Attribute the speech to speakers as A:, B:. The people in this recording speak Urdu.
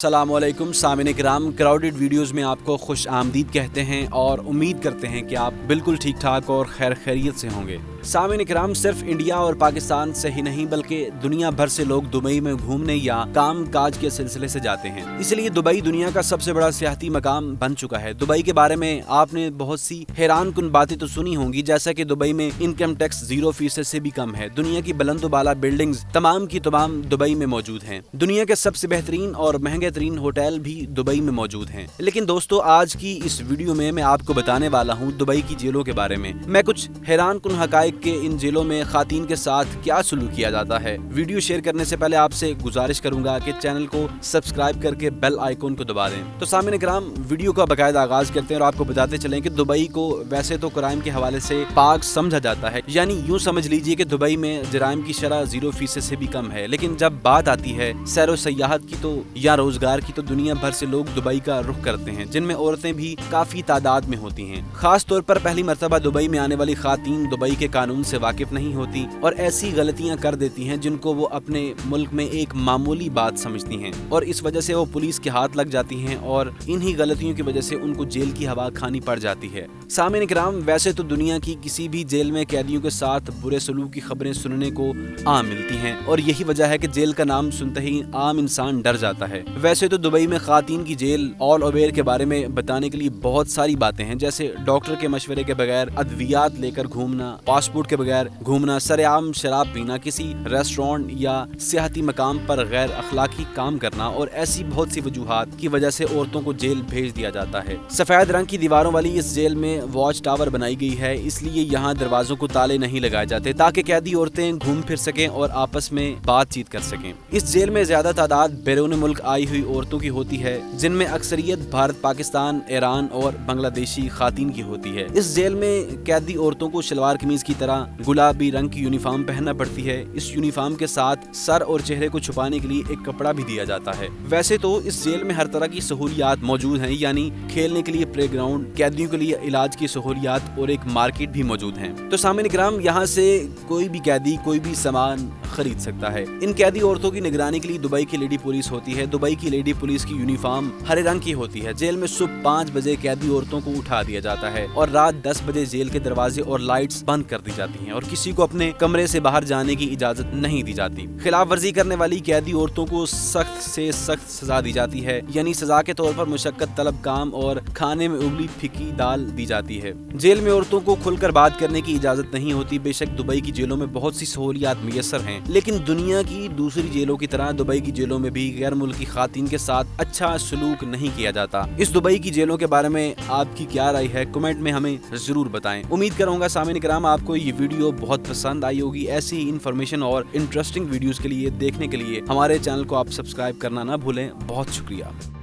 A: السلام علیکم سامعین کرام، کراؤڈڈ ویڈیوز میں آپ کو خوش آمدید کہتے ہیں اور امید کرتے ہیں کہ آپ بالکل ٹھیک ٹھاک اور خیر خیریت سے ہوں گے۔ سامعین کرام، صرف انڈیا اور پاکستان سے ہی نہیں بلکہ دنیا بھر سے لوگ دبئی میں گھومنے یا کام کاج کے سلسلے سے جاتے ہیں، اس لیے دبئی دنیا کا سب سے بڑا سیاحتی مقام بن چکا ہے۔ دبئی کے بارے میں آپ نے بہت سی حیران کن باتیں تو سنی ہوں گی، جیسا کہ دبئی میں انکم ٹیکس 0% سے بھی کم ہے، دنیا کی بلند و بالا بلڈنگز تمام کی تمام دبئی میں موجود ہیں، دنیا کے سب سے بہترین اور مہنگے ترین ہوٹل بھی دبئی میں موجود ہیں۔ لیکن دوستو، آج کی اس ویڈیو میں آپ کو بتانے والا ہوں دبئی کی جیلوں کے بارے میں۔ میں کچھ حیران کن حقائق کہ ان جیلوں میں خواتین کے ساتھ کیا سلوک کیا جاتا ہے۔ ویڈیو شیئر کرنے سے پہلے آپ سے گزارش کروں گا کہ چینل کو سبسکرائب کر کے بیل آئیکن کو دبا دیں۔ تو سامعین کرام، ویڈیو کا باقاعدہ آغاز کرتے ہیں اور آپ کو بتاتے چلیں کہ دبئی کو ویسے تو کرائم کے حوالے سے پاک سمجھا جاتا ہے، یعنی یوں سمجھ لیجئے کہ دبئی میں جرائم کی شرح 0% سے بھی کم ہے، لیکن جب بات آتی ہے سیر و سیاحت کی تو یا روزگار کی تو دنیا بھر سے لوگ دبئی کا رخ کرتے ہیں، جن میں عورتیں بھی کافی تعداد میں ہوتی ہیں۔ خاص طور پر پہلی مرتبہ دبئی میں آنے والی خواتین دبئی کے قانون سے واقف نہیں ہوتی اور ایسی غلطیاں کر دیتی ہیں جن کو وہ اپنے ملک میں ایک معمولی بات سمجھتی ہیں، اور اس وجہ سے وہ پولیس کے ہاتھ لگ جاتی ہیں اور انہی غلطیوں کی وجہ سے ان کو جیل کی ہوا کھانی پڑ جاتی ہے۔ سامعین کرام، ویسے تو دنیا کی کسی بھی جیل میں قیدیوں کے ساتھ برے سلوک کی خبریں سننے کو عام ملتی ہیں، اور یہی وجہ ہے کہ جیل کا نام سنتے ہی عام انسان ڈر جاتا ہے۔ ویسے تو دبئی میں خواتین کی جیل آل اوور کے بارے میں بتانے کے لیے بہت ساری باتیں ہیں، جیسے ڈاکٹر کے مشورے کے بغیر ادویات لے کر گھومنا، پاسپورٹ کے بغیر گھومنا، سرعام شراب پینا، کسی ریسٹورانٹ یا سیاحتی مقام پر غیر اخلاقی کام کرنا، اور ایسی بہت سی وجوہات کی وجہ سے عورتوں کو جیل بھیج دیا جاتا ہے۔ سفید رنگ کی دیواروں والی اس جیل میں واچ ٹاور بنائی گئی ہے، اس لیے یہاں دروازوں کو تالے نہیں لگائے جاتے تاکہ قیدی عورتیں گھوم پھر سکیں اور آپس میں بات چیت کر سکیں۔ اس جیل میں زیادہ تعداد بیرون ملک آئی ہوئی عورتوں کی ہوتی ہے، جن میں اکثریت بھارت، پاکستان، ایران اور بنگلہ دیشی خواتین کی ہوتی ہے۔ اس جیل میں قیدی عورتوں کو شلوار قمیض کی طرح گلابی رنگ کی یونیفارم پہننا پڑتی ہے۔ اس یونیفارم کے ساتھ سر اور چہرے کو چھپانے کے لیے ایک کپڑا بھی دیا جاتا ہے۔ ویسے تو اس جیل میں ہر طرح کی سہولیات موجود ہیں، یعنی کھیلنے کے لیے پلے گراؤنڈ، قیدیوں کے لیے علاج کی سہولیات اور ایک مارکیٹ بھی موجود ہیں۔ تو سامعین کرام، یہاں سے کوئی بھی قیدی کوئی بھی سامان خرید سکتا ہے۔ ان قیدی عورتوں کی نگرانی کے لیے دبئی کی لیڈی پولیس ہوتی ہے۔ دبئی کی لیڈی پولیس کی یونیفارم ہرے رنگ کی ہوتی ہے۔ جیل میں صبح 5 بجے قیدی عورتوں کو اٹھا دیا جاتا ہے اور رات 10 بجے جیل کے دروازے اور لائٹس بند کر دی جاتی ہیں، اور کسی کو اپنے کمرے سے باہر جانے کی اجازت نہیں دی جاتی۔ خلاف ورزی کرنے والی قیدی عورتوں کو سخت سے سخت سزا دی جاتی ہے، یعنی سزا کے طور پر مشقت طلب کام اور کھانے میں ابلی پھکی دال دی جاتی ہے۔ جیل میں عورتوں کو کھل کر بات کرنے کی اجازت نہیں ہوتی۔ بے شک دبئی کی جیلوں میں بہت سی سہولیات میسر ہیں، لیکن دنیا کی دوسری جیلوں کی طرح دبئی کی جیلوں میں بھی غیر ملکی خواتین کے ساتھ اچھا سلوک نہیں کیا جاتا۔ اس دبئی کی جیلوں کے بارے میں آپ کی کیا رائے ہے؟ کمنٹ میں ہمیں ضرور بتائیں۔ امید کروں گا سامعین کرام آپ کو یہ ویڈیو بہت پسند آئی ہوگی۔ ایسی انفارمیشن اور انٹرسٹنگ ویڈیوز کے لیے دیکھنے کے لیے ہمارے چینل کو آپ سبسکرائب کرنا نہ بھولیں۔ بہت شکریہ۔